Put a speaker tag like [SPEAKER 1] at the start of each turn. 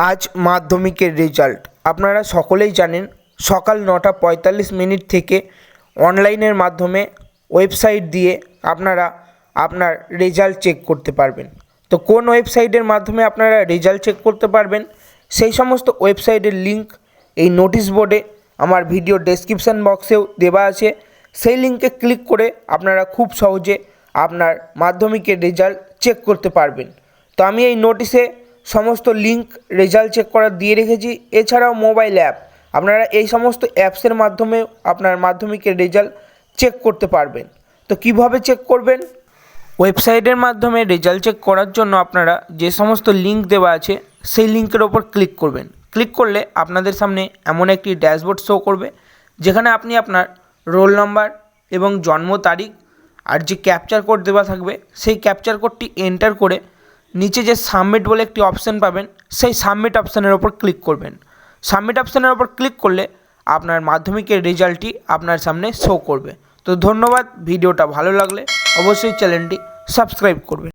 [SPEAKER 1] আজ মাধ্যমিকের রেজাল্ট আপনারা সকলেই জানেন। সকাল 9:45 থেকে অনলাইনের মাধ্যমে ওয়েবসাইট দিয়ে আপনারা আপনার রেজাল্ট চেক করতে পারবেন। তো কোন ওয়েবসাইটের মাধ্যমে আপনারা রেজাল্ট চেক করতে পারবেন সেই সমস্ত ওয়েবসাইটের লিঙ্ক এই নোটিশ বোর্ডে আমার ভিডিও ডেসক্রিপশান বক্সেও দেওয়া আছে। সেই লিঙ্কে ক্লিক করে আপনারা খুব সহজে আপনার মাধ্যমিকের রেজাল্ট চেক করতে পারবেন। তো আমি এই নোটিশে সমস্ত লিঙ্ক রেজাল্ট চেক করার দিয়ে রেখেছি। এছাড়াও মোবাইল অ্যাপ, আপনারা এই সমস্ত অ্যাপসের মাধ্যমে আপনার মাধ্যমিকের রেজাল্ট চেক করতে পারবেন। তো কিভাবে চেক করবেন? ওয়েবসাইটের মাধ্যমে রেজাল্ট চেক করার জন্য আপনারা যে সমস্ত লিঙ্ক দেওয়া আছে সেই লিঙ্কের ওপর ক্লিক করবেন। ক্লিক করলে আপনাদের সামনে এমন একটি ড্যাশবোর্ড শো করবে, যেখানে আপনি আপনার রোল নাম্বার এবং জন্ম তারিখ আর যে ক্যাপচার কোড দেওয়া থাকবে সেই ক্যাপচার কোডটি এন্টার করে নিচে যে সাবমিট বলে একটি অপশান পাবেন, সেই সাবমিট অপশানের ওপর ক্লিক করবেন। সাবমিট অপশানের ওপর ক্লিক করলে আপনার মাধ্যমিকের রেজাল্টটি আপনার সামনে শো করবে। তো ধন্যবাদ। ভিডিওটা ভালো লাগলে অবশ্যই চ্যানেলটি সাবস্ক্রাইব করবেন।